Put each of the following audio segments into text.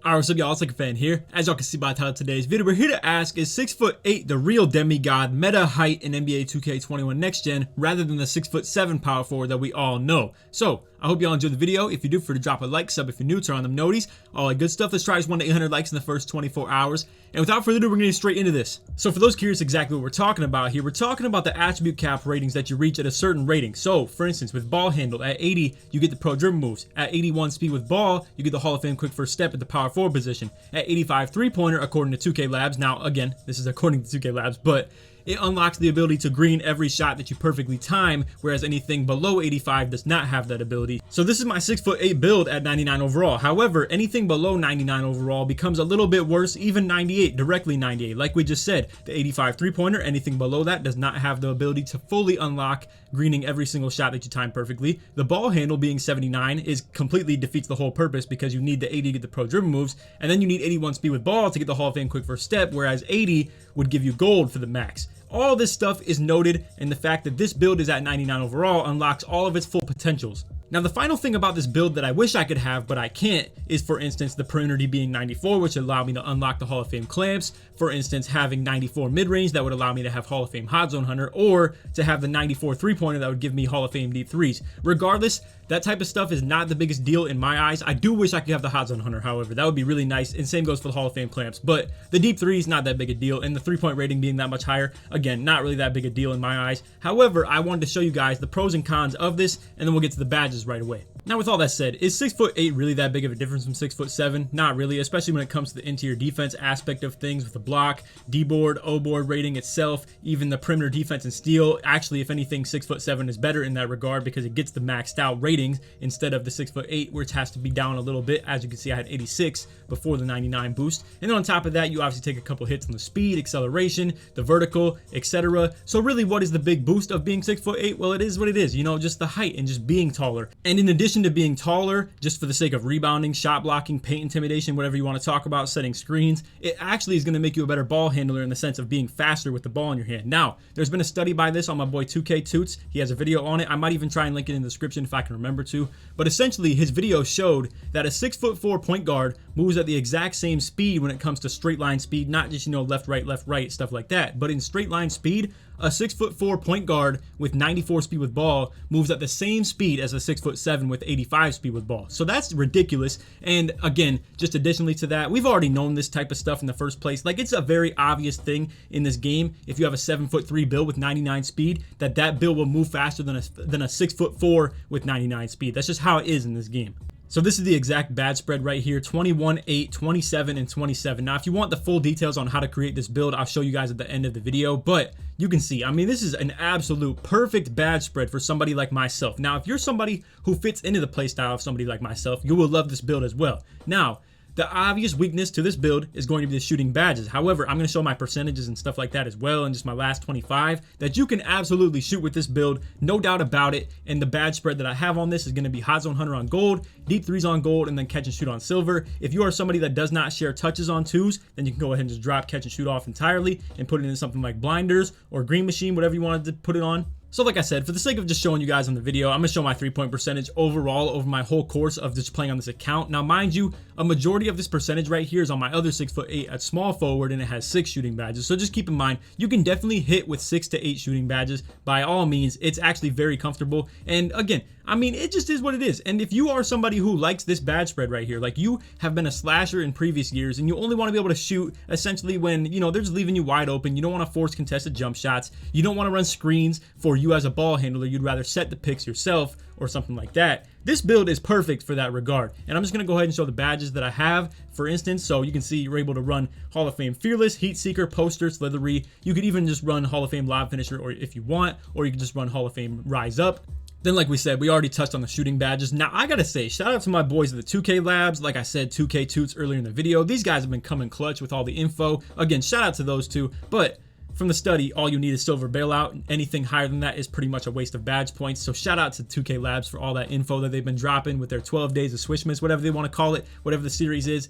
Alright, what's up y'all, it's LakerFan here. As y'all can see by the title of today's video, we're here to ask, is 6'8" the real demigod meta height in NBA 2K21 Next Gen rather than the 6'7" power forward that we all know? So, I hope y'all enjoyed the video. If you do, feel free to drop a like, sub if you're new, turn on them noties, all that good stuff. Let's try this 1 to 800 likes in the first 24 hours. And without further ado, we're going to get straight into this. So for those curious exactly what we're talking about here, we're talking about the attribute cap ratings that you reach at a certain rating. So, for instance, with ball handle, at 80, you get the pro dribble moves. At 81 speed with ball, you get the Hall of Fame quick first step at the power forward position. At 85 three-pointer, according to 2K Labs, now again, this is according to 2K Labs, but it unlocks the ability to green every shot that you perfectly time, whereas anything below 85 does not have that ability. So this is my 6'8" build at 99 overall. However, anything below 99 overall becomes a little bit worse, even 98, directly 98. Like we just said, the 85 three-pointer, anything below that does not have the ability to fully unlock greening every single shot that you time perfectly. The ball handle being 79 is completely defeats the whole purpose because you need the 80 to get the pro dribble moves, and then you need 81 speed with ball to get the Hall of Fame quick first step, whereas 80 would give you gold for the max. All this stuff is noted, and the fact that this build is at 99 overall unlocks all of its full potentials. Now, the final thing about this build that I wish I could have, but I can't, is for instance, the perimeter being 94, which would allow me to unlock the Hall of Fame clamps. For instance, having 94 mid-range, that would allow me to have Hall of Fame hot zone hunter, or to have the 94 three-pointer that would give me Hall of Fame deep threes. Regardless, that type of stuff is not the biggest deal in my eyes. I do wish I could have the hot zone hunter, however. That would be really nice, and same goes for the Hall of Fame clamps. But the deep threes, not that big a deal, and the three-point rating being that much higher, again, not really that big a deal in my eyes. However, I wanted to show you guys the pros and cons of this, and then we'll get to the badges right away. Now, with all that said, is 6'8" really that big of a difference from 6'7"? Not really, especially when it comes to the interior defense aspect of things with the block, D-board, O-board rating itself, even the perimeter defense and steal. Actually, if anything, 6'7" is better in that regard because it gets the maxed out ratings instead of the 6'8", which has to be down a little bit. As you can see, I had 86 before the 99 boost. And then on top of that, you obviously take a couple hits on the speed, acceleration, the vertical, etc. So really, what is the big boost of being 6'8"? Well, it is what it is, you know, just the height and just being taller. And in addition to being taller, just for the sake of rebounding, shot blocking, paint intimidation, whatever you want to talk about, setting screens, it actually is going to make you a better ball handler in the sense of being faster with the ball in your hand. Now, there's been a study by this on my boy 2K Toots. He has a video on it. I might even try and link it in the description if I can remember to. But essentially, his video showed that a 6'4" point guard moves at the exact same speed when it comes to straight line speed, not just, you know, left, right, stuff like that. But in straight line speed, a 6'4" point guard with 94 speed with ball moves at the same speed as a 6'7" with 85 speed with ball. So that's ridiculous. And again, just additionally to that, we've already known this type of stuff in the first place. Like, it's a very obvious thing in this game. If you have a 7'3" build with 99 speed, that build will move faster than a 6'4" with 99 speed. That's just how it is in this game. So this is the exact bad spread right here, 21, 8, 27, and 27. Now, if you want the full details on how to create this build, I'll show you guys at the end of the video, but you can see, I mean, this is an absolute perfect bad spread for somebody like myself. Now, if you're somebody who fits into the playstyle of somebody like myself, you will love this build as well. Now, the obvious weakness to this build is going to be the shooting badges. However, I'm going to show my percentages and stuff like that as well, and just my last 25, that you can absolutely shoot with this build, no doubt about it. And the badge spread that I have on this is going to be hot zone hunter on gold, deep threes on gold, and then catch and shoot on silver. If you are somebody that does not share touches on twos, then you can go ahead and just drop catch and shoot off entirely and put it in something like blinders or green machine, whatever you wanted to put it on. So like I said, for the sake of just showing you guys on the video, I'm going to show my 3-point percentage overall over my whole course of just playing on this account. Now, mind you, a majority of this percentage right here is on my other 6'8" at small forward, and it has 6 shooting badges. So just keep in mind, you can definitely hit with 6 to 8 shooting badges. By all means, it's actually very comfortable. And again, I mean, it just is what it is. And if you are somebody who likes this badge spread right here, like you have been a slasher in previous years and you only want to be able to shoot essentially when, you know, they're just leaving you wide open. You don't want to force contested jump shots. You don't want to run screens for you as a ball handler. You'd rather set the picks yourself or something like that. This build is perfect for that regard. And I'm just going to go ahead and show the badges that I have, for instance. So you can see you're able to run Hall of Fame Fearless, Heat Seeker, Poster, Slithery. You could even just run Hall of Fame Lob Finisher, or if you want, or you can just run Hall of Fame Rise Up. Then, like we said, we already touched on the shooting badges. Now, I gotta say, shout out to my boys at the 2K Labs. Like I said, 2K Toots earlier in the video. These guys have been coming clutch with all the info. Again, shout out to those two. But from the study, all you need is silver bailout. Anything higher than that is pretty much a waste of badge points. So shout out to 2K Labs for all that info that they've been dropping with their 12 days of Swishmas, whatever they want to call it, whatever the series is.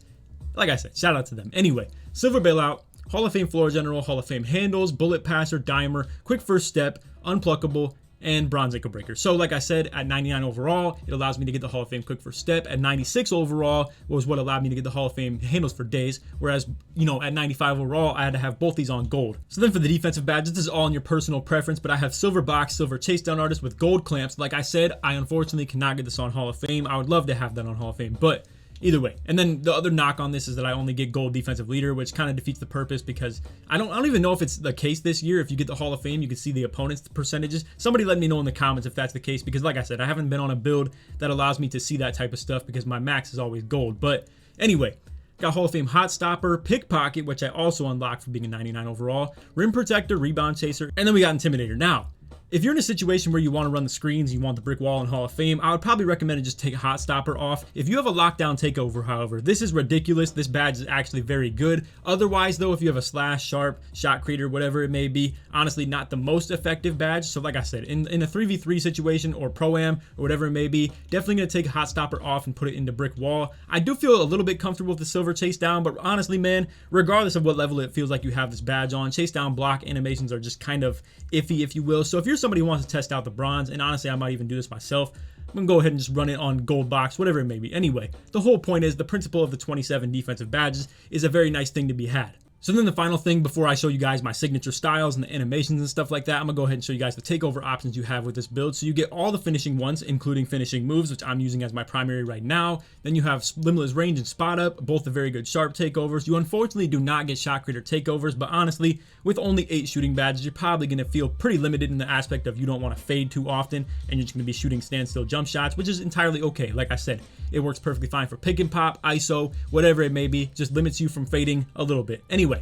Like I said, shout out to them. Anyway, silver bailout, Hall of Fame floor general, Hall of Fame handles, bullet passer, dimer, quick first step, unpluckable, and bronze ankle breaker. So like I said, at 99 overall, it allows me to get the Hall of Fame quick first step. At 96 overall was what allowed me to get the Hall of Fame handles for days, whereas, you know, at 95 overall, I had to have both these on gold. So then for the defensive badges, this is all in your personal preference, but I have silver box, silver chase down artist with gold clamps. Like I said, I unfortunately cannot get this on Hall of Fame. I would love to have that on Hall of Fame, but either way. And then the other knock on this is that I only get gold defensive leader, which kind of defeats the purpose, because I don't even know if it's the case this year. If you get the Hall of Fame, you can see the opponent's percentages. Somebody let me know in the comments if that's the case, because like I said, I haven't been on a build that allows me to see that type of stuff because my max is always gold. But anyway, got Hall of Fame hot stopper, pickpocket, which I also unlocked for being a 99 overall, rim protector, rebound chaser, and then we got intimidator. Now, if you're in a situation where you want to run the screens, you want the brick wall and Hall of Fame, I would probably recommend to just take hot stopper off. If you have a lockdown takeover, however, this is ridiculous. This badge is actually very good. Otherwise, though, if you have a slash, sharp, shot creator, whatever it may be, honestly, not the most effective badge. So like I said, in a 3v3 situation or pro-am or whatever it may be, definitely going to take hot stopper off and put it into brick wall. I do feel a little bit comfortable with the silver chase down, but honestly, man, regardless of what level it feels like you have this badge on, chase down block animations are just kind of iffy, if you will. So if you're somebody who wants to test out the bronze, and honestly, I might even do this myself, I'm gonna go ahead and just run it on gold box, whatever it may be. Anyway, the whole point is the principle of the 27 defensive badges is a very nice thing to be had. So then the final thing before I show you guys my signature styles and the animations and stuff like that, I'm gonna go ahead and show you guys the takeover options you have with this build. So you get all the finishing ones, including finishing moves, which I'm using as my primary right now. Then you have limitless range and spot up, both the very good sharp takeovers. You unfortunately do not get shot creator takeovers, but honestly, with only 8 shooting badges, you're probably gonna feel pretty limited in the aspect of you don't want to fade too often, and you're just gonna be shooting standstill jump shots, which is entirely okay. Like I said, it works perfectly fine for pick and pop, ISO, whatever it may be, just limits you from fading a little bit. Anyway,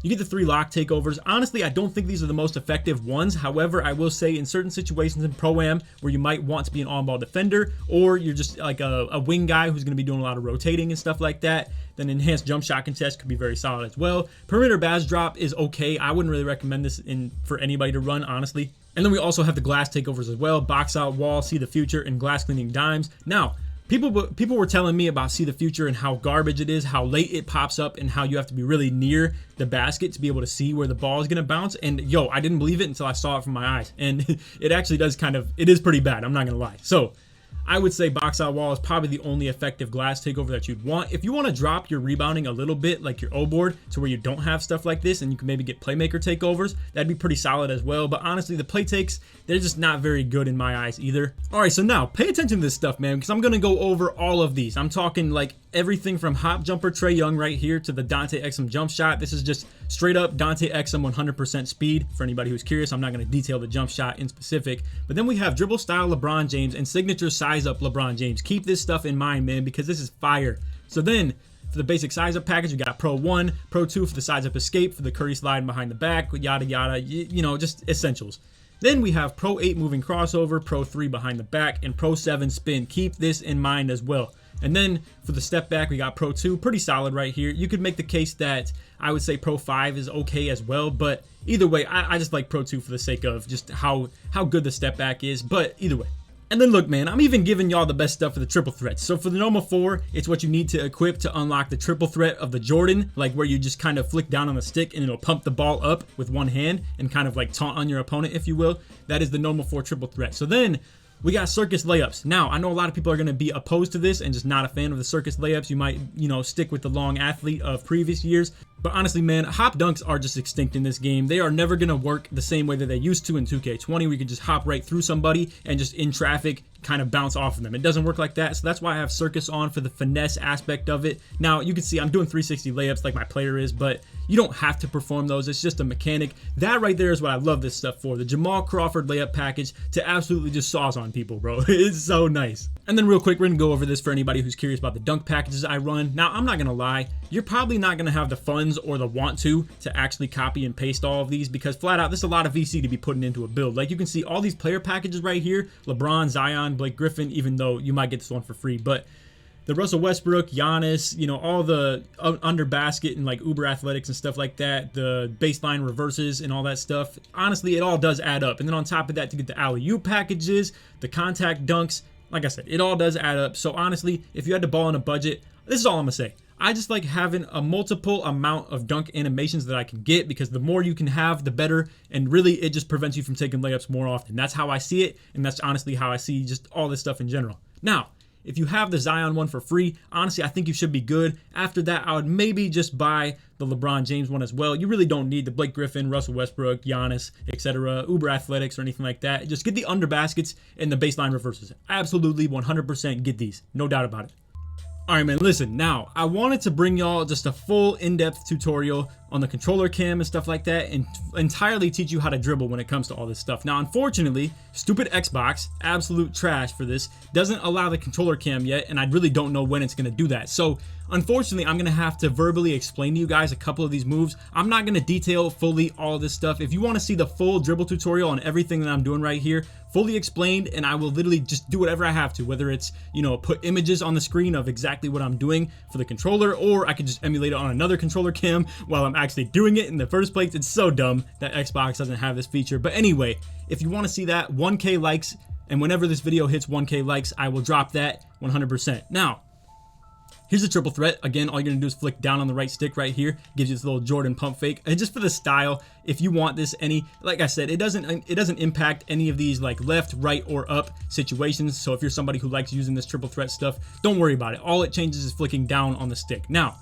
you get the 3 lock takeovers. Honestly, I don't think these are the most effective ones. However, I will say in certain situations in Pro-Am where you might want to be an on-ball defender, or you're just like a wing guy who's going to be doing a lot of rotating and stuff like that, then enhanced jump shot contest could be very solid as well. Perimeter badge drop is okay. I wouldn't really recommend this for anybody to run, honestly. And then we also have the glass takeovers as well. Box out wall, see the future, and glass cleaning dimes. Now, People were telling me about See the Future and how garbage it is, how late it pops up, and how you have to be really near the basket to be able to see where the ball is going to bounce. And yo, I didn't believe it until I saw it from my eyes. And it actually does it is pretty bad. I'm not going to lie. So I would say box out wall is probably the only effective glass takeover that you'd want. If you want to drop your rebounding a little bit, like your O board, to where you don't have stuff like this and you can maybe get playmaker takeovers, that'd be pretty solid as well. But honestly, the play takes, they're just not very good in my eyes either. All right, so now pay attention to this stuff, man, because I'm going to go over all of these. I'm talking like everything from hop jumper Trae Young right here to the Dante Exum jump shot. This is just straight up Dante Exum 100% speed. For anybody who's curious, I'm not going to detail the jump shot in specific. But then we have dribble style LeBron James and signature size up LeBron James. Keep this stuff in mind, man, because this is fire. So then for the basic size up package, we got Pro 1, Pro 2 for the size up escape, for the Curry slide behind the back, yada yada, you know, just essentials. Then we have Pro 8 moving crossover, Pro 3 behind the back, and Pro 7 spin. Keep this in mind as well. And then for the step back, we got Pro 2, pretty solid right here. You could make the case that I would say Pro 5 is okay as well, but either way, I just like Pro 2 for the sake of just how good the step back is, but either way. And then look, man, I'm even giving y'all the best stuff for the triple threats. So for the normal 4, it's what you need to equip to unlock the triple threat of the Jordan, like where you just kind of flick down on the stick and it'll pump the ball up with one hand and kind of like taunt on your opponent, if you will. That is the normal 4 triple threat. So then we got circus layups. Now, I know a lot of people are going to be opposed to this and just not a fan of the circus layups. You might, stick with the long athlete of previous years. But honestly, man, hop dunks are just extinct in this game. They are never going to work the same way that they used to in 2K20, where you can just hop right through somebody and just in traffic kind of bounce off of them. It doesn't work like that, so that's why I have circus on for the finesse aspect of it. Now, you can see I'm doing 360 layups like my player is, but you don't have to perform those. It's just a mechanic. That right there is what I love this stuff for. The Jamal Crawford layup package to absolutely just sauce on people, bro. It's so nice. And then real quick, we're going to go over this for anybody who's curious about the dunk packages I run. Now, I'm not going to lie. You're probably not going to have the funds or the want to actually copy and paste all of these, because flat out, there's a lot of VC to be putting into a build. Like you can see all these player packages right here, LeBron, Zion, Blake Griffin, even though you might get this one for free, but the Russell Westbrook, Giannis, all the under basket and like uber athletics and stuff like that, the baseline reverses and all that stuff. Honestly, it all does add up. And then on top of that, to get the alley-oop packages, the contact dunks, like I said, it all does add up. So honestly, if you had to ball on a budget, this is all I'm gonna say. I just like having a multiple amount of dunk animations that I can get, because the more you can have, the better. And really, it just prevents you from taking layups more often. That's how I see it. And that's honestly how I see just all this stuff in general. Now, if you have the Zion one for free, honestly, I think you should be good. After that, I would maybe just buy the LeBron James one as well. You really don't need the Blake Griffin, Russell Westbrook, Giannis, etc., Uber Athletics, or anything like that. Just get the under baskets and the baseline reverses. Absolutely, 100% get these. No doubt about it. All right, man, listen, now I wanted to bring y'all just a full in-depth tutorial on the controller cam and stuff like that, and entirely teach you how to dribble when it comes to all this stuff. Now, unfortunately, stupid Xbox, absolute trash for this, doesn't allow the controller cam yet, and I really don't know when it's going to do that. So, unfortunately, I'm going to have to verbally explain to you guys a couple of these moves. I'm not going to detail fully all this stuff. If you want to see the full dribble tutorial on everything that I'm doing right here, fully explained, and I will literally just do whatever I have to, whether it's, you know, put images on the screen of exactly what I'm doing for the controller, or I could just emulate it on another controller cam while I'm actually doing it in the first place. It's so dumb that Xbox doesn't have this feature. But anyway, if you want to see that, 1K likes, and whenever this video hits 1K likes, I will drop that 100%. Now, here's the triple threat. Again, all you're gonna do is flick down on the right stick right here. Gives you this little Jordan pump fake. And just for the style, if you want this like I said, it doesn't impact any of these like left, right, or up situations. So if you're somebody who likes using this triple threat stuff, don't worry about it. All it changes is flicking down on the stick. Now,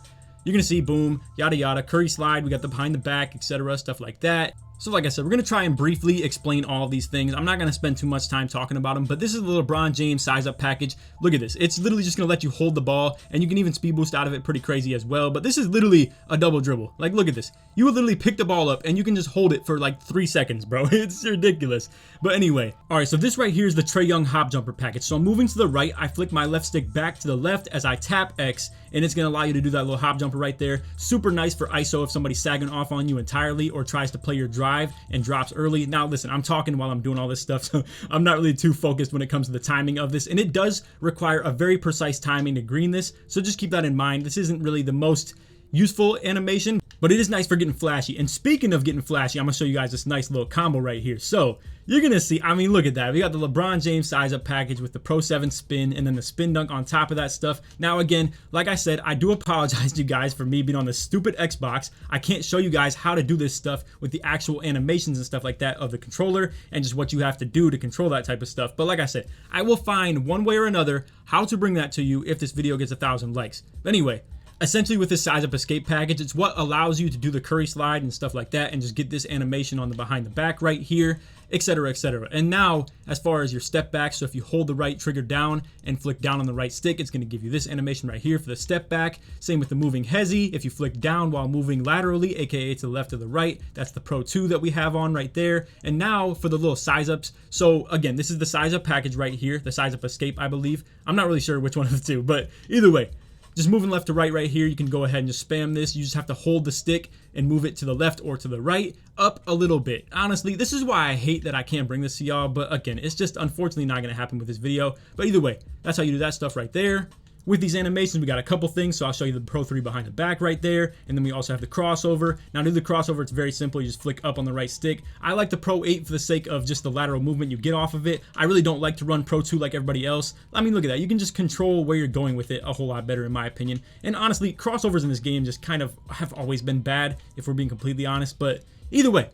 you're gonna see boom, yada yada, curry slide, we got the behind the back, etc., stuff like that. So like I said, we're going to try and briefly explain all of these things. I'm not going to spend too much time talking about them, but this is the LeBron James size up package. Look at this. It's literally just going to let you hold the ball, and you can even speed boost out of it pretty crazy as well. But this is literally a double dribble. Like, look at this. You will literally pick the ball up, and you can just hold it for like 3 seconds, bro. It's ridiculous. But anyway, all right, so this right here is the Trae Young hop jumper package. So I'm moving to the right. I flick my left stick back to the left as I tap X, and it's going to allow you to do that little hop jumper right there. Super nice for ISO if somebody's sagging off on you entirely or tries to play your drive and drops early. Now listen, I'm talking while I'm doing all this stuff, so I'm not really too focused when it comes to the timing of this, and it does require a very precise timing to green this, so just keep that in mind. This isn't really the most useful animation, but it is nice for getting flashy. And speaking of getting flashy, I'm gonna show you guys this nice little combo right here. So you're gonna see, I mean, look at that. We got the LeBron James size up package with the Pro 7 spin and then the spin dunk on top of that stuff. Now again, like I said, I do apologize to you guys for me being on this stupid Xbox. I can't show you guys how to do this stuff with the actual animations and stuff like that of the controller and just what you have to do to control that type of stuff. But like I said, I will find one way or another how to bring that to you if this video gets 1,000 likes. But anyway, essentially with this size up escape package, it's what allows you to do the curry slide and stuff like that and just get this animation on the behind the back right here, etc., etc. And now, as far as your step back, so if you hold the right trigger down and flick down on the right stick, it's going to give you this animation right here for the step back. Same with the moving hezi. If you flick down while moving laterally, aka to the left or the right, that's the Pro 2 that we have on right there. And now for the little size ups. So again, this is the size up package right here, the size up escape, I believe. I'm not really sure which one of the two, but either way, just moving left to right here, you can go ahead and just spam this. You just have to hold the stick and move it to the left or to the right, up a little bit. Honestly, this is why I hate that I can't bring this to y'all, but again, it's just unfortunately not gonna happen with this video. But either way, that's how you do that stuff right there. With these animations, we got a couple things, so I'll show you the Pro 3 behind the back right there, and then we also have the crossover. Now to do the crossover, it's very simple. You just flick up on the right stick. I like the Pro 8 for the sake of just the lateral movement you get off of it. I really don't like to run Pro 2 like everybody else. I mean, look at that. You can just control where you're going with it a whole lot better in my opinion. And honestly, crossovers in this game just kind of have always been bad, if we're being completely honest. But either way,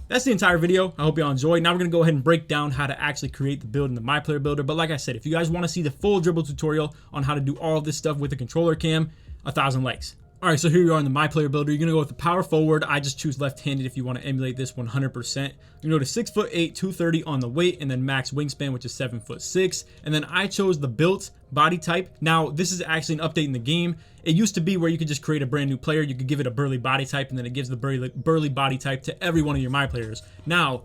that's the entire video. I hope y'all enjoyed. Now we're going to go ahead and break down how to actually create the build in the My Player Builder. But like I said, if you guys want to see the full dribble tutorial on how to do all of this stuff with the controller cam, 1,000 likes. All right, so here you are in the My Player Builder. You're going to go with the power forward. I just choose left-handed if you want to emulate this 100%. You're going to go to 6'8", 230 on the weight, and then max wingspan, which is 7'6". And then I chose the built body type. Now, this is actually an update in the game. It used to be where you could just create a brand new player. You could give it a burly body type, and then it gives the burly body type to every one of your My Players. Now,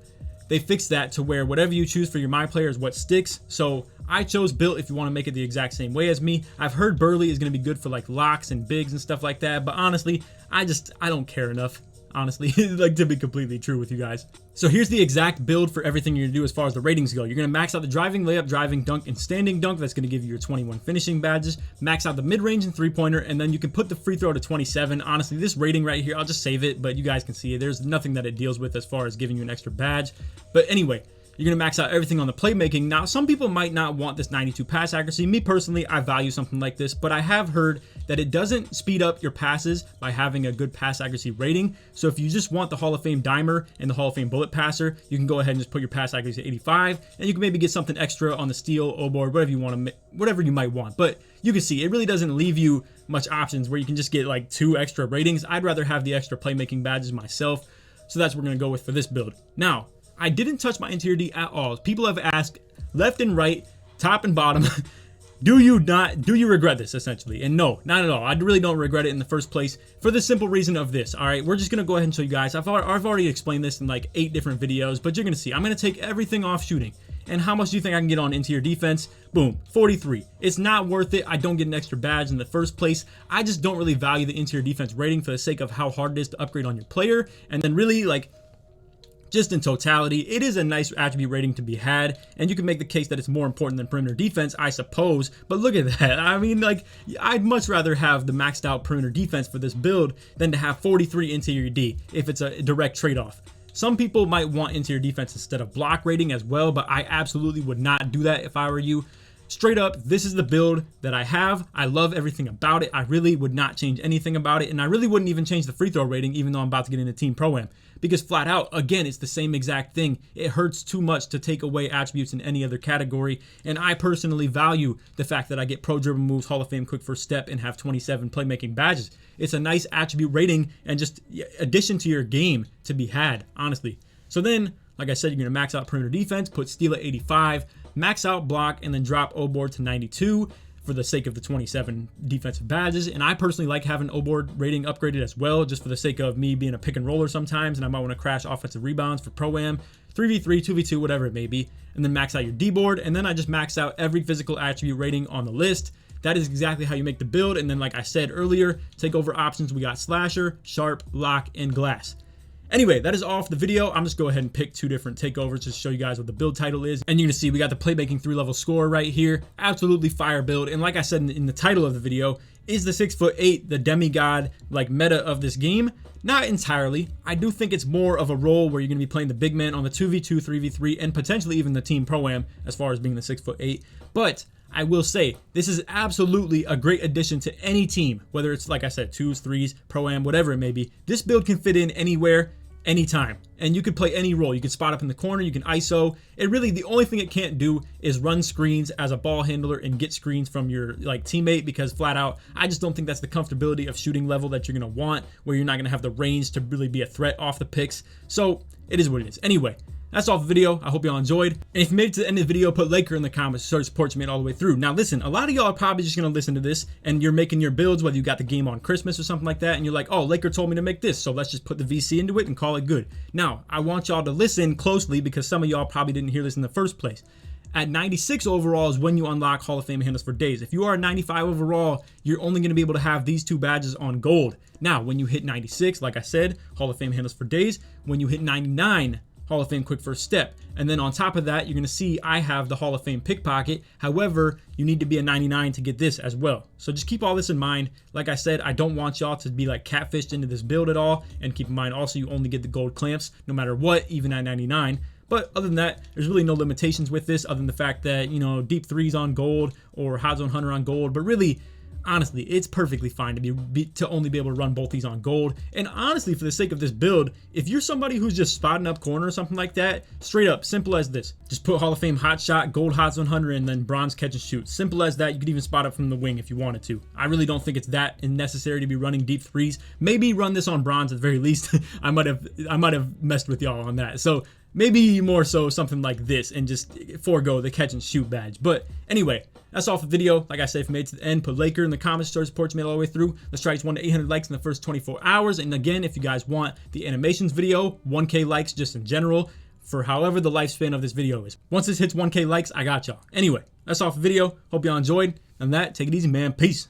they fixed that to where whatever you choose for your My Player is what sticks. So I chose built if you want to make it the exact same way as me. I've heard burly is going to be good for like locks and bigs and stuff like that, but honestly, I don't care enough, honestly, like to be completely true with you guys. So here's the exact build for everything you're going to do as far as the ratings go. You're going to max out the driving, layup, driving, dunk, and standing dunk. That's going to give you your 21 finishing badges. Max out the mid-range and three-pointer, and then you can put the free throw to 27. Honestly, this rating right here, I'll just save it, but you guys can see it. There's nothing that it deals with as far as giving you an extra badge. But anyway, You're going to max out everything on the playmaking. Now, some people might not want this 92 pass accuracy. Me personally, I value something like this, but I have heard that it doesn't speed up your passes by having a good pass accuracy rating. So if you just want the Hall of Fame dimer and the Hall of Fame bullet passer, you can go ahead and just put your pass accuracy at 85, and you can maybe get something extra on the steal, O-board, whatever you want to, whatever you might want. But you can see it really doesn't leave you much options where you can just get like 2 extra ratings. I'd rather have the extra playmaking badges myself. So that's what we're going to go with for this build. Now, I didn't touch my interior D at all. People have asked left and right, top and bottom, do you regret this essentially? And no, not at all. I really don't regret it in the first place for the simple reason of this. All right, we're just going to go ahead and show you guys. I've already explained this in like 8 different videos, but you're going to see. I'm going to take everything off shooting. And how much do you think I can get on interior defense? Boom, 43. It's not worth it. I don't get an extra badge in the first place. I just don't really value the interior defense rating for the sake of how hard it is to upgrade on your player. And then really like, just in totality, it is a nice attribute rating to be had, and you can make the case that it's more important than perimeter defense, I suppose, but look at that. I mean, like, I'd much rather have the maxed out perimeter defense for this build than to have 43 interior D if it's a direct trade-off. Some people might want interior defense instead of block rating as well, but I absolutely would not do that if I were you. Straight up, this is the build that I have. I love everything about it. I really would not change anything about it, and I really wouldn't even change the free throw rating, even though I'm about to get into Team Pro-Am. Because flat out, again, it's the same exact thing. It hurts too much to take away attributes in any other category, and I personally value the fact that I get Pro Dribble moves, Hall of Fame quick first step, and have 27 playmaking badges. It's a nice attribute rating and just addition to your game to be had, honestly. So then, like I said, you're going to max out perimeter defense, put steal at 85, max out block, and then drop O-board to 92 for the sake of the 27 defensive badges. And I personally like having O-board rating upgraded as well, just for the sake of me being a pick and roller sometimes, and I might want to crash offensive rebounds for Pro-Am, 3v3, 2v2, whatever it may be, and then max out your D-board, and then I just max out every physical attribute rating on the list. That is exactly how you make the build. And then, like I said earlier, takeover options, we got slasher, sharp, lock, and glass. Anyway, that is all for the video. I'm just go ahead and pick 2 different takeovers to show you guys what the build title is. And you're gonna see we got the playmaking 3-level score right here. Absolutely fire build. And like I said in the title of the video, is the 6'8" the demigod like meta of this game? Not entirely. I do think it's more of a role where you're gonna be playing the big man on the 2v2, 3v3, and potentially even the Team Pro-Am as far as being the 6'8". But I will say, this is absolutely a great addition to any team, whether it's, like I said, 2s, 3s, Pro-Am, whatever it may be. This build can fit in anywhere, anytime, and you could play any role. You can spot up in the corner, you can ISO. It really, the only thing it can't do is run screens as a ball handler and get screens from your like teammate, because flat out, I just don't think that's the comfortability of shooting level that you're gonna want, where you're not gonna have the range to really be a threat off the picks. So it is what it is. Anyway, that's all for the video. I hope y'all enjoyed. And if you made it to the end of the video, put Laker in the comments to show your support you made all the way through. Now listen, a lot of y'all are probably just going to listen to this and you're making your builds, whether you got the game on Christmas or something like that, and you're like, oh, Laker told me to make this, so let's just put the VC into it and call it good. Now, I want y'all to listen closely because some of y'all probably didn't hear this in the first place. At 96 overall is when you unlock Hall of Fame handles for days. If you are 95 overall, you're only going to be able to have these 2 badges on gold. Now, when you hit 96, like I said, Hall of Fame handles for days. When you hit 99, Hall of Fame quick first step. And then on top of that, you're going to see I have the Hall of Fame pickpocket. However, you need to be a 99 to get this as well. So just keep all this in mind. Like I said, I don't want y'all to be like catfished into this build at all. And keep in mind also, you only get the gold clamps no matter what, even at 99. But other than that, there's really no limitations with this other than the fact that, you know, deep threes on gold or hot zone hunter on gold. But really, honestly, it's perfectly fine to only be able to run both these on gold. And honestly, for the sake of this build, if you're somebody who's just spotting up corner or something like that, straight up, simple as this. Just put Hall of Fame hot shot, gold hot zone hunter, and then bronze catch and shoot. Simple as that. You could even spot up from the wing if you wanted to. I really don't think it's that necessary to be running deep threes. Maybe run this on bronze at the very least. I might have messed with y'all on that. So maybe more so something like this and just forego the catch and shoot badge. But anyway, that's all for the video. Like I said, if you made it to the end, put Laker in the comments, show support you made all the way through. Let's try to 1 to 800 likes in the first 24 hours. And again, if you guys want the animations video, 1K likes just in general, for however the lifespan of this video is. Once this hits 1K likes, I got y'all. Anyway, that's all for the video. Hope y'all enjoyed. And that, take it easy, man. Peace.